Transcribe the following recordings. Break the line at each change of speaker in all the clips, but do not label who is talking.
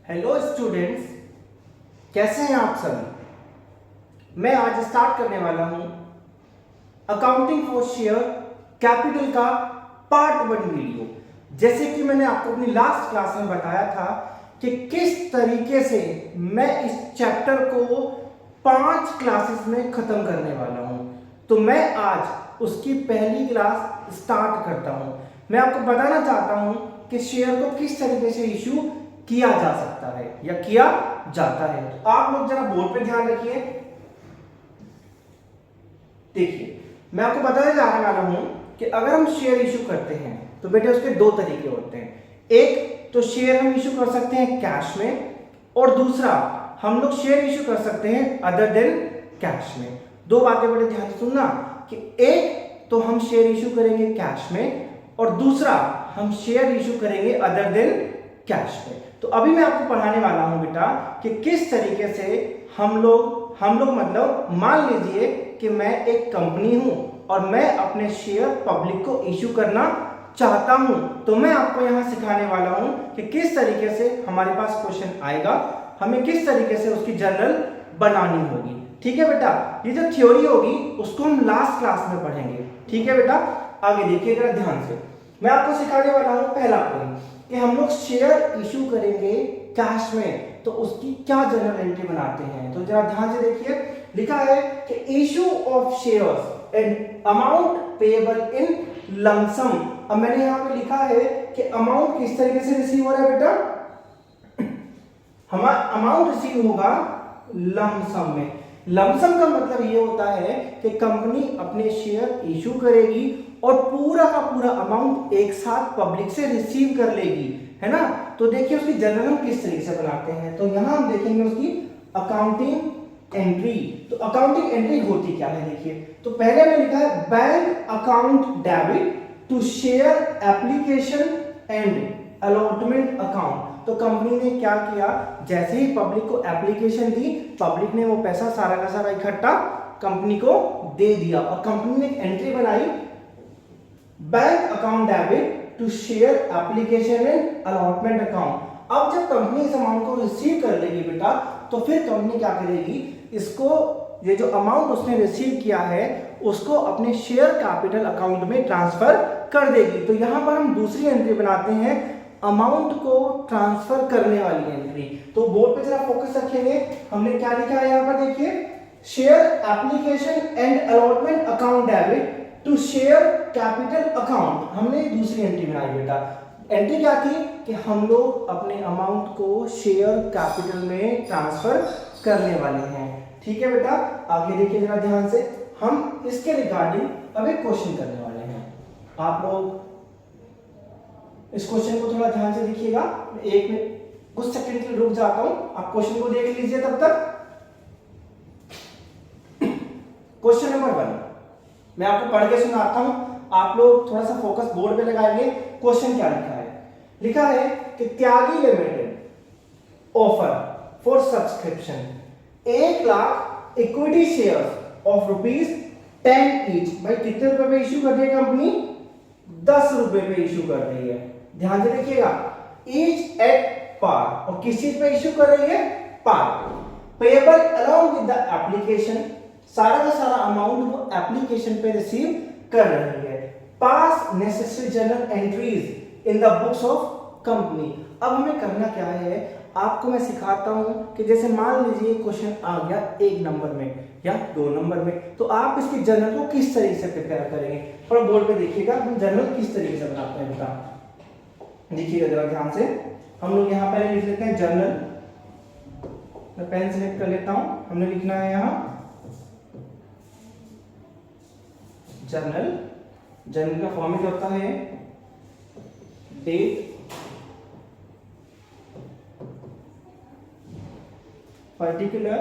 Hello students, कैसे हैं आप सभी। मैं आज स्टार्ट करने वाला हूं अकाउंटिंग फॉर शेयर कैपिटल का पार्ट 1 वीडियो। जैसे कि मैंने आपको अपनी लास्ट क्लास में बताया था कि किस तरीके से मैं इस चैप्टर को 5 क्लासेस में खत्म करने वाला हूं, तो मैं आज उसकी पहली क्लास स्टार्ट करता हूं। मैं आपको बताना चाहता हूं कि शेयर को किस तरीके से इशू किया जा सकता है या किया जाता है। तो आप लोग जरा बोर्ड पे ध्यान रखिए। देखिए, मैं आपको बताने जाने वाला हूं कि अगर हम शेयर इशू करते हैं तो बेटे उसके 2 तरीके होते हैं। एक तो शेयर हम इशू कर सकते हैं कैश में, और दूसरा हम लोग शेयर इशू कर सकते हैं अदर देन कैश में। 2 बातें बड़े ध्यान से सुनना कि एक तो हम शेयर इशू करेंगे कैश में और दूसरा हम शेयर इशू करेंगे अदर देन कैश में। तो अभी मैं आपको पढ़ाने वाला हूं बेटा कि किस तरीके से हम लोग मतलब मान लीजिए कि मैं एक कंपनी हूं और मैं अपने शेयर पब्लिक को इशू करना चाहता हूं, तो मैं आपको यहां सिखाने वाला हूं कि किस तरीके से हमारे पास क्वेश्चन आएगा, हमें किस तरीके से उसकी जर्नल बनानी होगी। ठीक है बेटा, ये जो थ्योरी होगी उसको हम लास्ट क्लास में पढ़ेंगे। ठीक है बेटा, आगे देखिए जरा ध्यान से। मैं आपको सिखाने वाला हूं पहला पॉइंट कि हम लोग शेयर इशू करेंगे कैश में तो उसकी क्या जर्नल एंट्री बनाते हैं। तो जरा ध्यान से देखिए, लिखा है कि issue of shares and amount payable in lump sum. अब मैंने यहां पे लिखा है कि अमाउंट किस तरीके से रिसीव हो रहा है बेटा, हमारा अमाउंट रिसीव होगा लमसम में। लमसम का मतलब ये होता है कि कंपनी अपने शेयर इशू करेगी और पूरा का पूरा अमाउंट एक साथ पब्लिक से रिसीव कर लेगी, है ना। तो देखिए उसकी जर्नल हम किस तरीके से बनाते हैं। तो यहां हम देखेंगे उसकी अकाउंटिंग एंट्री। तो अकाउंटिंग एंट्री होती क्या है, देखिए। तो पहले में लिखा है bank account debit to share application and allotment account. तो कंपनी ने क्या किया, जैसे ही पब्लिक को एप्लीकेशन दी, पब्लिक ने वो पैसा सारा का सारा इकट्ठा कंपनी को दे दिया और कंपनी ने एक एंट्री बनाई, bank account debit to share application and allotment account. अब जब कंपनी इस अमाउंट को रिसीव कर लेगी बेटा, तो फिर कंपनी क्या करेगी, इसको ये जो अमाउंट उसने रिसीव किया है उसको अपने शेयर कैपिटल अकाउंट में ट्रांसफर कर देगी। तो यहां पर हम दूसरी एंट्री बनाते हैं, अमाउंट को ट्रांसफर करने वाली एंट्री। तो बोर्ड पे जरा फोकस रखेंगे, हमने क्या लिखा है यहां पर देखिए, share application and allotment account debit to share capital account. हमने दूसरी एंट्री बनाई बेटा। एंट्री क्या थी कि हम लोग अपने अमाउंट को शेयर कैपिटल में ट्रांसफर करने वाले हैं। ठीक है बेटा, आगे देखिए जरा ध्यान से, हम इसके रिगार्डिंग अब एक क्वेश्चन करने वाले हैं। आप लोग इस क्वेश्चन को थोड़ा ध्यान से देखिएगा। एक मिनट कुछ सेकंड के लिए रुक जाता हूं, आप क्वेश्चन को देख लीजिए तब तक। क्वेश्चन नंबर 1 मैं आपको पढ़ के सुनाता हूं, आप लोग थोड़ा सा फोकस बोर्ड पे लगाएंगे। क्वेश्चन क्या लिखा है, लिखा है कि Tyagi limited offer for subscription 1 lakh equity shares of ₹10 each. भाई कितने रुपए पे इश्यू कर रही है कंपनी, 10 रुपए पे इश्यू कर रही है। ध्यान से देखिएगा, ईच एट पार, और किस चीज पे इश्यू कर रही है, पार। Payable along with the application, सारा का सारा अमाउंट वो एप्लीकेशन पे रिसीव कर रही है। पास necessary journal entries in the books of company. अब हमें करना क्या है, आपको मैं सिखाता हूं कि जैसे मान लीजिए क्वेश्चन आ गया 1 नंबर में या 2 नंबर में, तो आप इसकी जर्नल को किस तरीके से प्रिपेयर करेंगे। थोड़ा बोर्ड पे देखिएगा, हम जर्नल किस तरीके से बनाते हैं बेटा। देखिएगा जरा ध्यान से, हम लोग यहाँ पहले लिख लेते हैं जर्नल। मैं पेन सिलेक्ट कर लेता हूं, हमने लिखना है यहाँ जर्नल। जर्नल का फॉर्मेट होता है date, particular,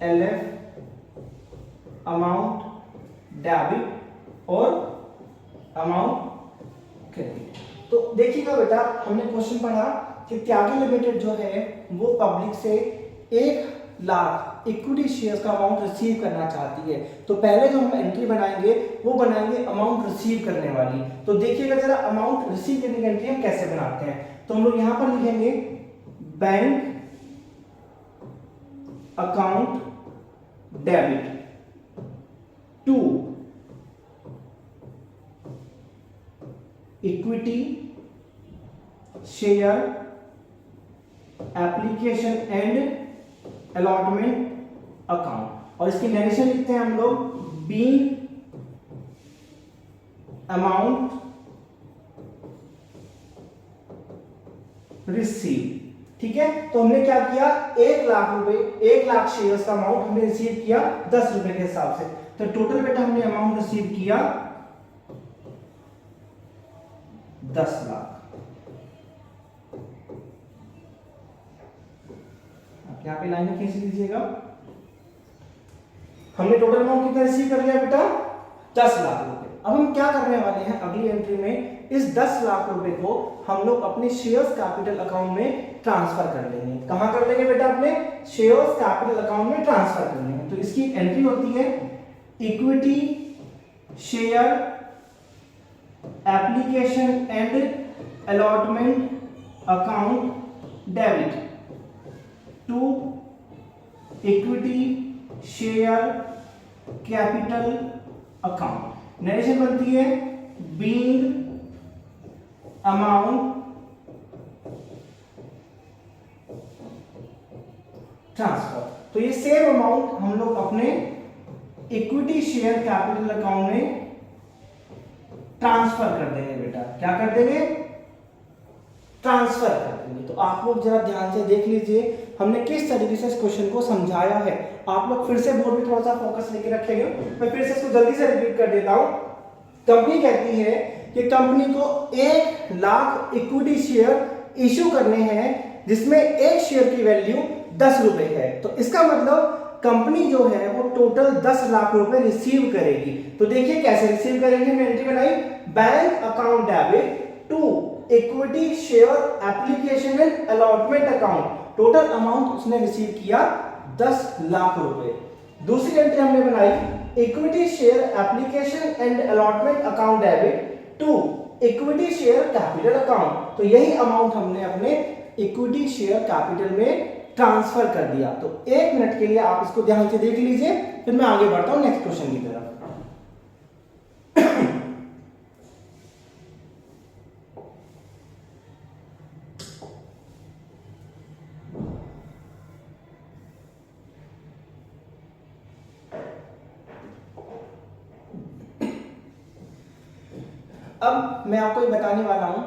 LF, amount, debit और अमाउंट क्रेडिट। तो देखिएगा बेटा, हमने क्वेश्चन पढ़ा कि त्यागी लिमिटेड जो है वो पब्लिक से 1 लाख इक्विटी शेयर्स का अमाउंट रिसीव करना चाहती है, तो पहले जो हम एंट्री बनाएंगे वो बनाएंगे अमाउंट रिसीव करने वाली। तो देखिएगा जरा अमाउंट रिसीव करने की एंट्री हम कैसे बनाते हैं। तो हम लोग यहां पर लिखेंगे bank account debit to equity share application and allotment account, और इसकी नरेशन लिखते हैं हम लोग बीइंग अमाउंट रिसीव। ठीक है, तो हमने क्या किया, 1,00,000 रुपए, 1,00,000 शेयर्स का अमाउंट हमने रिसीव किया 10 रुपए के हिसाब से। तो टोटल बेटा हमने अमाउंट रिसीव किया 10 लाख। आप यहां पे लाइन खींच लीजिएगा। हमने टोटल अमाउंट कितना रिसीव कर लिया बेटा, 10 लाख रुपए। अब हम क्या करने वाले हैं अगली एंट्री में, इस 10 लाख रुपए को हम लोग अपने शेयर्स कैपिटल अकाउंट में ट्रांसफर कर लेंगे। कहां कर लेंगे बेटा, अपने शेयर्स कैपिटल अकाउंट में ट्रांसफर कर लेंगे। तो इसकी एंट्री होती है equity share application and allotment account debit to equity share capital account. Narration बनती है बीइंग अमाउंट ट्रांसफर। तो ये सेम अमाउंट हम लोग अपने इक्विटी शेयर कैपिटल अकाउंट में ट्रांसफर कर देंगे बेटा। क्या कर देंगे, ट्रांसफर कर देंगे। तो आप लोग जरा ध्यान से देख लीजिए हमने किस तरीके से इस क्वेश्चन को समझाया है। आप लोग फिर से बोर्ड पे थोड़ा सा फोकस लेके रखेंगे। मैं फिर से इसको जल्दी से रिपीट कर देता हूं। कंपनी कहती है कि कंपनी को 1,00,000 इक्विटी शेयर इश्यू करने हैं जिसमें एक शेयर की वैल्यू 10 रुपए है। तो इसका मतलब कंपनी जो है वो टोटल 10 लाख रुपए रिसीव करेगी। तो देखिए कैसे रिसीव करेगी, हमने एंट्री बनाई bank account debit to equity share application and allotment account. Total amount उसने रिसीव किया 10 लाख रुपए। दूसरी एंट्री हमने बनाई equity share application and allotment account debit to equity share capital account. तो यही अमाउंट हमने अपने इक्विटी शेयर कैपिटल में ट्रांसफर कर दिया। तो 1 मिनट के लिए आप इसको ध्यान से देख लीजिए, फिर मैं आगे बढ़ता हूं नेक्स्ट क्वेश्चन की तरफ। अब मैं आपको ये बताने वाला हूं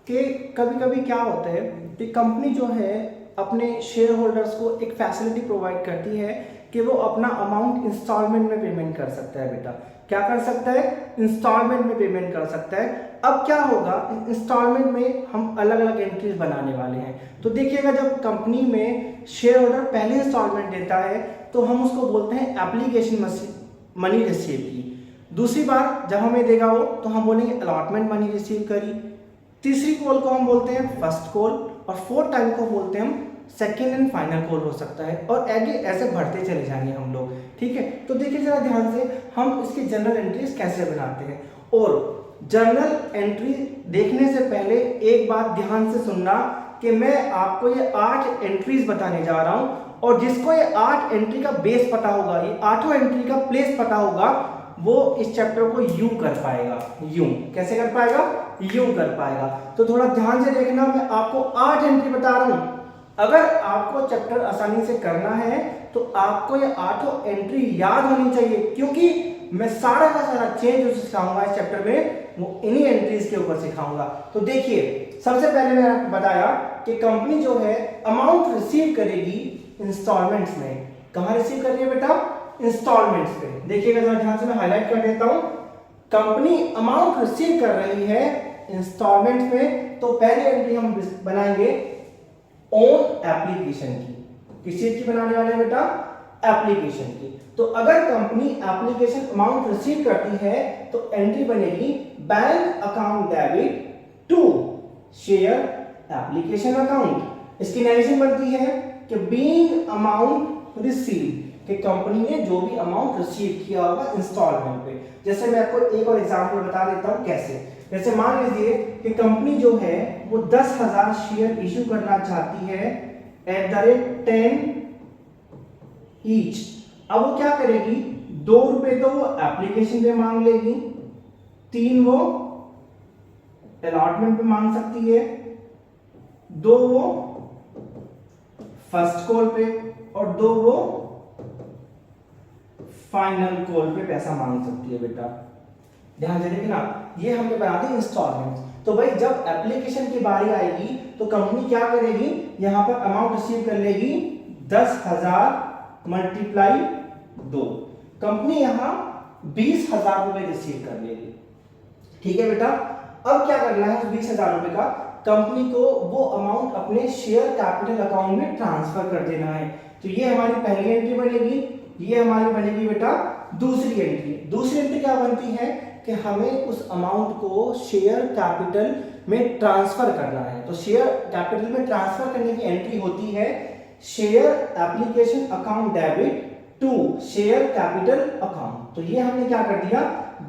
कि कभी कभी क्या होता है कि कंपनी जो है अपने शेयर होल्डर्स को एक फैसिलिटी प्रोवाइड करती है कि वो अपना अमाउंट इंस्टॉलमेंट में पेमेंट कर सकता है बेटा। क्या कर सकता है, इंस्टॉलमेंट में पेमेंट कर सकता है। अब क्या होगा, इंस्टॉलमेंट में हम अलग अलग एंट्रीज बनाने वाले हैं। तो देखिएगा जब कंपनी में शेयर होल्डर पहले इंस्टॉलमेंट देता है तो हम उसको बोलते हैं एप्लीकेशन मनी रिसीव की। दूसरी बार जब हमें देगा वो तो हम बोलेंगे अलॉटमेंट मनी रिसीव करी। तीसरी कॉल को हम बोलते हैं फर्स्ट कॉल, और फोर्थ टाइम को बोलते हैं हम सेकेंड एंड फाइनल कॉल हो सकता है। और आगे ऐसे बढ़ते चले जाएंगे हम लोग। ठीक है, तो देखिए जरा ध्यान से हम इसकी जनरल एंट्रीज कैसे बनाते हैं। और जनरल एंट्री देखने से पहले एक बात ध्यान से सुनना कि मैं आपको ये 8 एंट्रीज बताने जा रहा हूं, और जिसको ये 8 एंट्री का बेस पता होगा, ये 8 एंट्री का प्लेस पता होगा, वो इस चैप्टर को यूं कर पाएगा। यूं कैसे कर पाएगा, यूं कर पाएगा। तो थोड़ा ध्यान से देखना, मैं आपको 8 एंट्री बता रहा हूं। अगर आपको चैप्टर आसानी से करना है तो आपको ये 8 एंट्री याद होनी चाहिए, क्योंकि मैं सारा का सारा चेंज जो सिखाऊंगा इस चैप्टर में वो इन्हीं एंट्रीज के ऊपर सिखाऊंगा। तो देखिए सबसे पहले मैंने आपको बताया कि कंपनी जो है अमाउंट रिसीव करेगी इंस्टॉलमेंट्स में। कहां रिसीव कर रही है बेटा, इंस्टॉलमेंट्स पे। देखिएगा जरा ध्यान से मैं हाईलाइट कर देता हूं। कंपनी अमाउंट रिसीव कर रही है इंस्टॉलमेंट पे, तो पहली एंट्री हम बनाएंगे ऑन एप्लीकेशन की। किस चीज की बनाने वाले हैं बेटा, एप्लीकेशन की। तो अगर कंपनी एप्लीकेशन अमाउंट रिसीव करती है तो एंट्री बनेगी bank account debit to share application account. इसकी नरेशन बनती है कि बीइंग अमाउंट रिसीव। कि कंपनी ने जो भी अमाउंट रिसीव किया होगा इंस्टॉलमेंट पे। जैसे मैं आपको एक और एग्जांपल बता देता हूँ कैसे। जैसे मान लीजिए कि कंपनी जो है वो 10,000 शेयर इशू करना चाहती है एट द रेट 10 ईच। अब वो क्या करेगी, 2 रुपए तो वो एप्लीकेशन पे मांग लेगी, 3 वो अलॉटमेंट पे मांग सकती है, 2 वो फर्स्ट कॉल पे और 2 वो फाइनल कॉल पे पैसा मांग सकती है बेटा। ध्यान से देखना, ये हमने बना दी इंस्टॉलमेंट। तो भाई जब एप्लीकेशन की बारी आएगी तो कंपनी क्या करेगी, यहां पर अमाउंट रिसीव कर लेगी 10,000 मल्टीप्लाई 2, कंपनी यहां 20,000 रुपए रिसीव कर लेगी। ठीक है बेटा, अब क्या करना है उस 20,000 रुपए का, कंपनी को वो अमाउंट अपने शेयर कैपिटल अकाउंट में ट्रांसफर कर देना है। तो ये हमारी पहली एंट्री बनेगी, ये हमारी बनेगी बेटा दूसरी एंट्री। दूसरी एंट्री क्या बनती है कि हमें उस अमाउंट को शेयर कैपिटल में ट्रांसफर करना है। तो शेयर कैपिटल में ट्रांसफर करने की एंट्री होती है share application account debit to share capital account. तो ये हमने क्या कर दिया,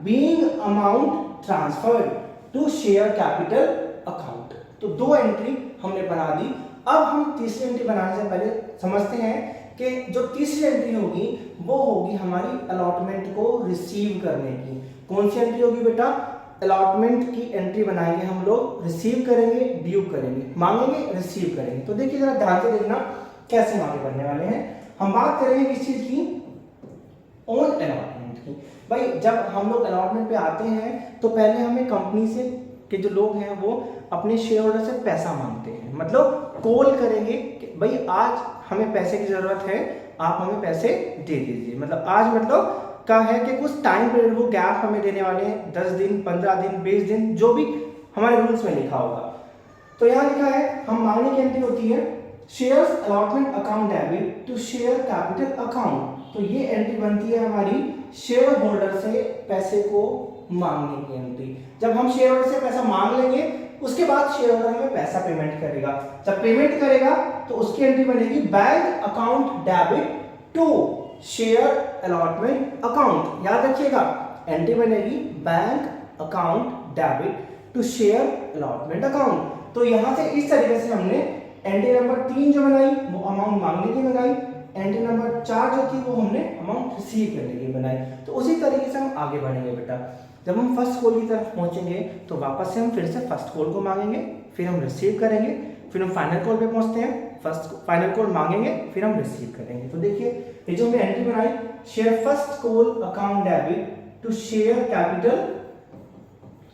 being amount transferred to share capital account. तो 2 एंट्री हमने बना दी। अब हम तीसरी एंट्री बनाने से पहले समझते हैं कि जो तीसरी एंट्री होगी वो होगी हमारी अलॉटमेंट को रिसीव करने की। कौन सी एंट्री होगी बेटा, अलॉटमेंट की एंट्री बनाएंगे हम लोग, रिसीव करेंगे, ड्यू करेंगे, मांगेंगे, रिसीव करेंगे। तो देखिए जरा ध्यान से देखना कैसे मांगे बनने वाले हैं। हम बात करेंगे किस चीज की, ऑन अलॉटमेंट की। भाई जब हम लोग अलॉटमेंट पे आते हैं तो पहले हमें कंपनी से के जो लोग हैं वो अपने शेयर होल्डर से पैसा मांगते हैं, मतलब कॉल करेंगे कि भाई आज हमें पैसे की जरूरत है, आप हमें पैसे दे दीजिए। मतलब आज मतलब का है कि कुछ टाइम पीरियड वो गैप हमें देने वाले हैं, 10 दिन, 15 दिन, 20 दिन, जो भी हमारे रूल्स में लिखा होगा। तो यहाँ लिखा है हम मांगने की एंट्री होती है shares allotment account debit to share capital account. तो ये एंट्री बनती है हमारी शेयर होल्डर से पैसे को मांगने की एंट्री। जब हम शेयर होल्डर से पैसा मांग लेंगे उसके बाद शेयर होल्डर हमें पैसा पेमेंट करेगा। जब पेमेंट करेगा तो उसकी एंट्री बनेगी bank account debit to share allotment account. याद रखिएगा एंट्री बनेगी bank account debit to share allotment account. तो यहां से इस तरीके से हमने एंट्री नंबर 3 जो बनाई वो अमाउंट मांगने की बनाई, एंट्री नंबर 4 जो थी वो हमने अमाउंट रिसीव करने की बनाई। तो उसी तरीके से हम आगे बढ़ेंगे बेटा। जब हम फर्स्ट कॉल की तरफ पहुंचेंगे तो वापस से हम फिर से फर्स्ट कॉल को मांगेंगे, फिर हम रिसीव करेंगे, फिर हम फाइनल कॉल पे पहुंचते हैं, फर्स्ट फाइनल कॉल मांगेंगे, फिर हम रिसीव करेंगे। तो देखिए ये जो हमने एंट्री बनाई share first call account debit to share capital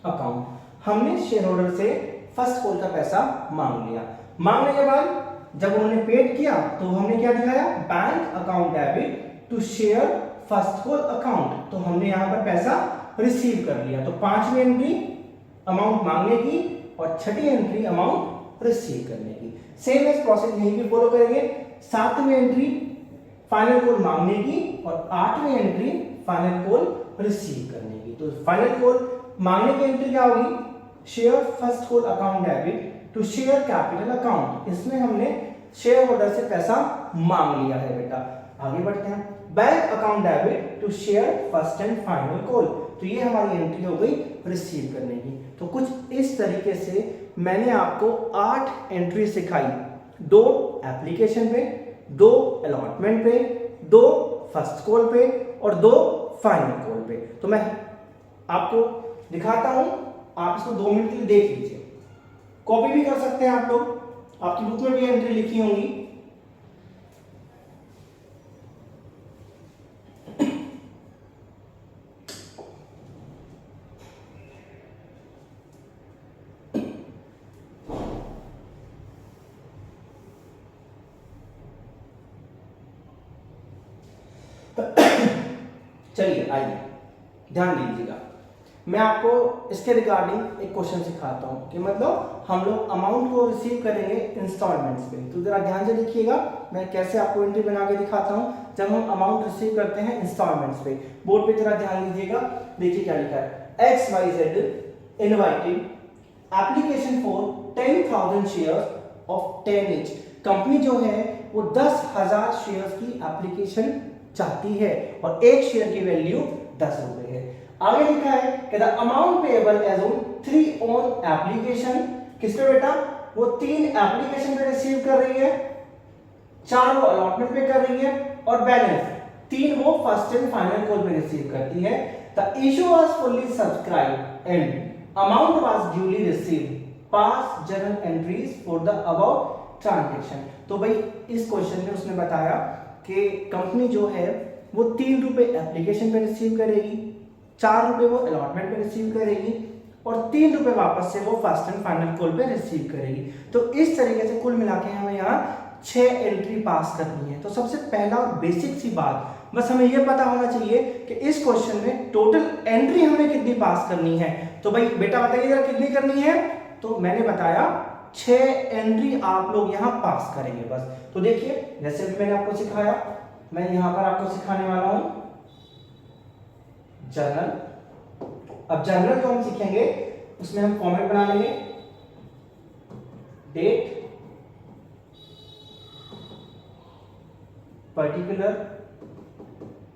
account, हमने शेयर होल्डर से फर्स्ट कॉल का पैसा मांग लिया। मांगने के बाद जब उन्होंने पेड किया तो हमने क्या दिखाया bank account debit to share first call account. तो हमने यहां पर पैसा रिसीव कर लिया। तो 5वीं एंट्री अमाउंट मांगने की और 6ठी एंट्री अमाउंट रिसीव करने की। सेम इस प्रोसेस यहीं भी फॉलो करेंगे। 7वीं एंट्री फाइनल कॉल मांगने की और 8वीं एंट्री फाइनल कॉल रिसीव करने की। तो फाइनल कॉल मांगने की एंट्री क्या होगी, share first call account debit to share capital account. इसमें हमने शेयर होल्डर से पैसा मांग लिया है बेटा। आगे बढ़ते हैं bank account debit to share first and final call. तो ये हमारी एंट्री हो गई रिसीव करने की। तो कुछ इस तरीके से मैंने आपको 8 एंट्री सिखाई, 2 एप्लीकेशन पे, 2 अलॉटमेंट पे, 2 फर्स्ट कॉल पे और 2 फाइनल कॉल पे। तो मैं आपको दिखाता हूं, आप इसको 2 मिनट के लिए देख लीजिए। कॉपी भी कर सकते हैं आप लोग, आपकी बुक में भी एंट्री लिखी होंगी। चलिए आइए ध्यान दीजिएगा, मैं आपको इसके रिगार्डिंग एक क्वेश्चन सिखाता हूं कि मतलब हम लोग अमाउंट को रिसीव करेंगे इंस्टॉलमेंट्स पे। तो जरा ध्यान से देखिएगा मैं कैसे आपको एंट्री बना के दिखाता हूं जब हम अमाउंट रिसीव करते हैं इंस्टॉलमेंट्स पे। बोर्ड पे जरा ध्यान दीजिएगा, देखिए क्या लिखा है, XYZ invited application for 10,000 shares of 10 each. Company जो है वो 10,000 शेयर्स की एप्लीकेशन चाहती है और एक शेयर की वैल्यू 10 रुपए है। आगे लिखा है कि the amount payable as on 3 on application, किस पे बेटा, वो 3 एप्लीकेशन पे रिसीव कर रही है, 4 वो अलॉटमेंट पे कर रही है और बैलेंस 3 वो फर्स्ट एंड फाइनल कॉल पे रिसीव करती है। The issue was fully subscribed and amount was duly received, pass journal entries for the above transaction. तो भाई इस क्वेश्चन में उसने बताया कि कंपनी जो है वो 3 रुपए एप्लीकेशन पे रिसीव करेगी, 4 रुपए वो अलॉटमेंट पे रिसीव करेगी और 3 रुपए वापस से वो फर्स्ट एंड फाइनल कॉल पे रिसीव करेगी। तो इस तरीके से कुल मिला के हमें यहाँ 6 एंट्री पास करनी है। तो सबसे पहला और बेसिक सी बात बस हमें यह पता होना चाहिए कि इस क्वेश्चन में टोटल एंट्री हमें कितनी पास करनी है। तो भाई बेटा बताइए जरा कितनी करनी है। तो मैंने बताया 6 एंट्री आप लोग यहाँ पास करेंगे बस। तो देखिए जैसे भी मैंने आपको सिखाया, मैं यहाँ पर आपको सिखाने वाला हूं जर्नल। अब जर्नल जो हम सीखेंगे उसमें हम फॉर्मेट बना लेंगे, date, particular,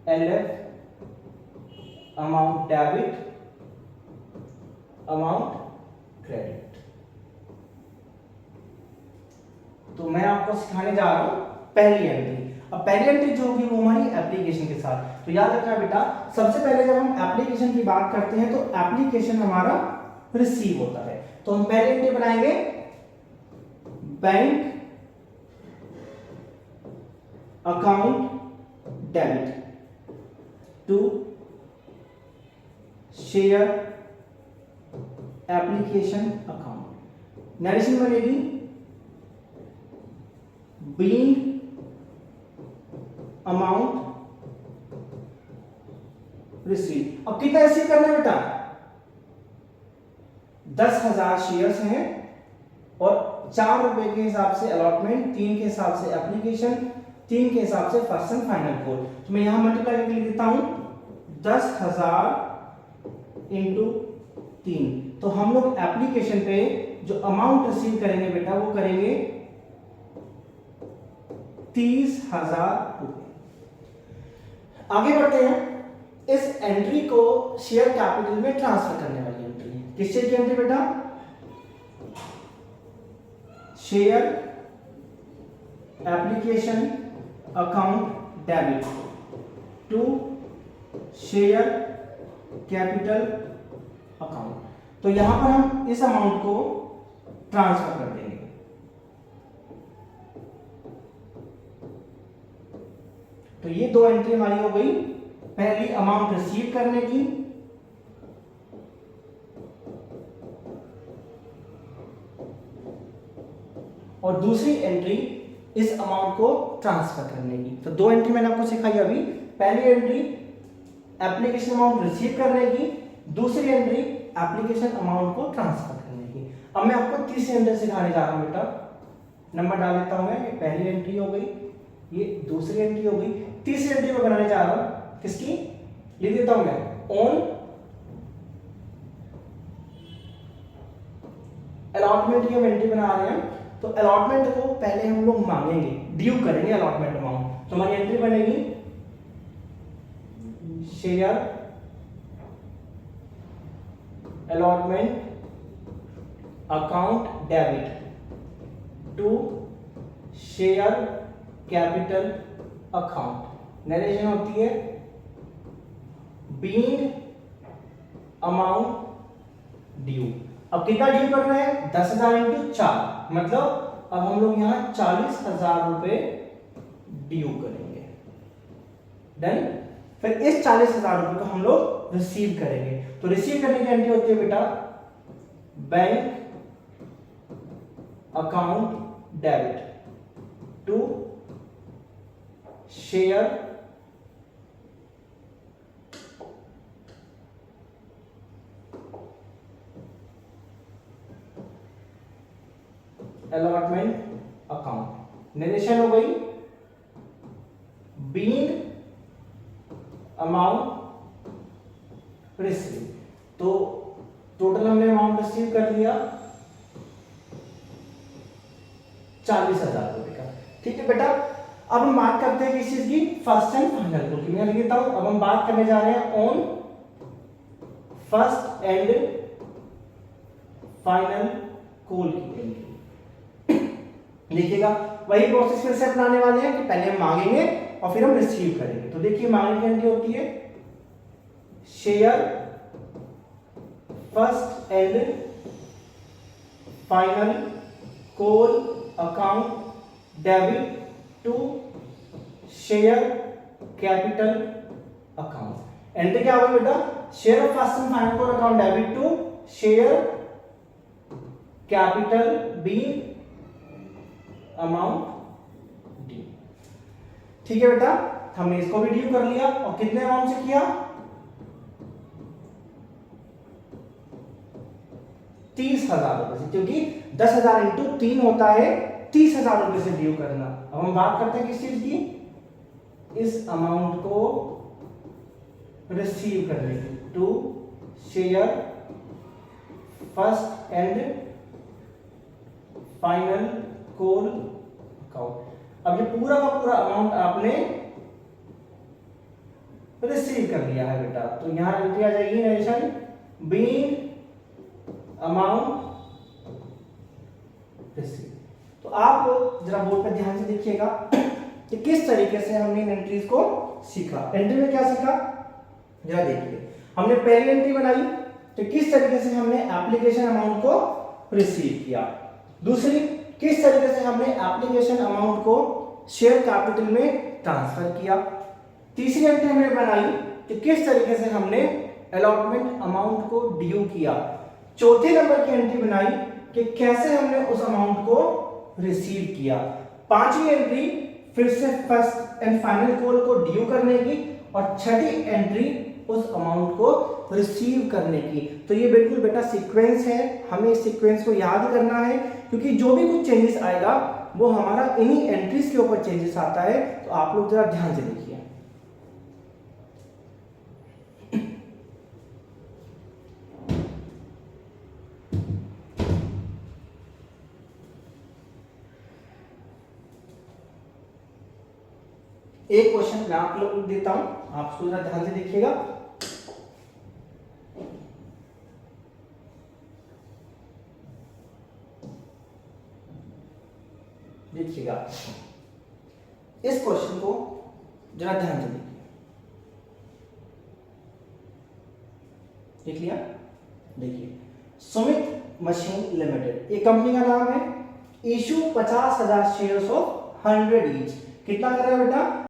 LF, amount debit, amount credit. तो मैं आपको सिखाने जा रहा हूं पहली एंट्री। अब पहली एंट्री जो होगी वो हमारी एप्लीकेशन के साथ। तो याद रखना बेटा, सबसे पहले जब हम एप्लीकेशन की बात करते हैं तो एप्लीकेशन हमारा रिसीव होता है। तो हम पहली एंट्री बनाएंगे bank account debit to share application account. Narration बनेगी बीइंग अमाउंट रिसीव। अब कितना रिसीव करना है बेटा, 10,000 शेयर्स हैं और 4 रुपए के हिसाब से अलॉटमेंट, 3 के हिसाब से एप्लीकेशन, 3 के हिसाब से फर्स्ट एंड फाइनल कॉल। तो मैं यहां मल्टीप्लाई करके लिख देता हूं 10,000 इंटू 3। तो हम लोग एप्लीकेशन पे जो अमाउंट रिसीव करेंगे बेटा वो करेंगे 30,000 रुपए। आगे बढ़ते हैं, इस एंट्री को शेयर कैपिटल में ट्रांसफर करने वाली एंट्री है। किस शेयर की एंट्री बेटा, share application account debit to share capital account. तो यहां पर हम इस अमाउंट को ट्रांसफर कर देंगे। तो ये 2 एंट्री हमारी हो गई, पहली अमाउंट रिसीव करने की और दूसरी एंट्री इस अमाउंट को ट्रांसफर करने की। तो 2 एंट्री मैंने आपको सिखाई अभी। पहली एंट्री एप्लीकेशन अमाउंट रिसीव करने की, दूसरी एंट्री एप्लीकेशन अमाउंट को ट्रांसफर करने की। अब मैं आपको तीसरी एंट्री सिखाने जा रहा हूं बेटा। नंबर डाल देता हूं मैं, ये पहली एंट्री हो गई, ये दूसरी एंट्री हो गई, तीसरी एंट्री मैं बनाने जा रहा हूं किसकी, लिख देता हूं मैं ऑन अलॉटमेंट की हम एंट्री बना रहे हैं। तो अलॉटमेंट को पहले हम लोग मांगेंगे, ड्यू करेंगे अलॉटमेंट अमाउंट। तो हमारी एंट्री बनेगी share allotment account debit to share capital account. Narration होती है बीइंग अमाउंट ड्यू। अब कितना ड्यू करना है, 10,000 इंटू 4, मतलब अब हम लोग यहां 40,000 रुपए ड्यू करेंगे। डन। फिर इस 40,000 रुपए को हम लोग रिसीव करेंगे। तो रिसीव करने की एंट्री होती है बेटा bank account debit to share allotment account. Narration हो गई बीइंग अमाउंट रिसीव। तो टोटल हमने अमाउंट रिसीव कर लिया 40,000 रुपए का। ठीक है बेटा। अब हम बात करते हैं किस चीज की, फर्स्ट एंड फाइनल कॉल की। मैं लिख देता हूं, अब हम बात करने जा रहे हैं on first and final call की एंट्री। देखिएगा वही प्रोसेस फिर से अपनाने वाले हैं कि पहले हम मांगेंगे और फिर हम रिसीव करेंगे। तो देखिए मांगने की एंट्री होती है share first and final call account debit to share capital account. Entry क्या होगी बेटा, share of first and final call account debit to share capital B amount D. ठीक है बेटा, हमने इसको भी ड्यू कर लिया और कितने अमाउंट से किया, 30,000 रुपए से, क्योंकि 10,000 इंटू 3 होता है 30,000 रुपए से ड्यू करना। अब हम बात करते हैं किस चीज की, इस अमाउंट को रिसीव करने की, to share first and final call account. अब ये पूरा का पूरा अमाउंट आपने रिसीव कर लिया है बेटा, तो यहां एंट्री आ जाएगी नरेशन बीइंग अमाउंट रिसीव। तो आप जरा बोर्ड पर ध्यान से देखिएगा कि किस तरीके से हमने इन एंट्रीज को सीखा। एंट्री में क्या सीखा जरा देखिए, हमने पहली एंट्री बनाई तो किस तरीके से हमने एप्लीकेशन अमाउंट को रिसीव किया, दूसरी किस तरीके से हमने एप्लीकेशन अमाउंट को शेयर कैपिटल में ट्रांसफर किया, तीसरी एंट्री हमने बनाई कि किस तरीके से हमने अलॉटमेंट अमाउंट को ड्यू किया, चौथे नंबर की एंट्री बनाई कि कैसे हमने उस अमाउंट को रिसीव किया, पांचवी एंट्री फिर से फर्स्ट एंड फाइनल कॉल को ड्यू करने की और छठी एंट्री उस अमाउंट को रिसीव करने की। तो ये बिल्कुल बेटा सीक्वेंस है, हमें इस सीक्वेंस को याद करना है क्योंकि जो भी कुछ चेंजेस आएगा वो हमारा इन्हीं एंट्रीज के ऊपर चेंजेस आता है। तो आप लोग जरा ध्यान से देखिए। एक क्वेश्चन मैं आप लोग को देता हूं, आप उसको जरा ध्यान से देखिएगा। देखिएगा इस क्वेश्चन को जरा ध्यान से देखिए। देख लिया, देखिए सुमित मशीन लिमिटेड ये कंपनी का नाम है, इशू 50,000 शेयर्स ऑफ 100 ईच। कितना कर रहा है बेटा,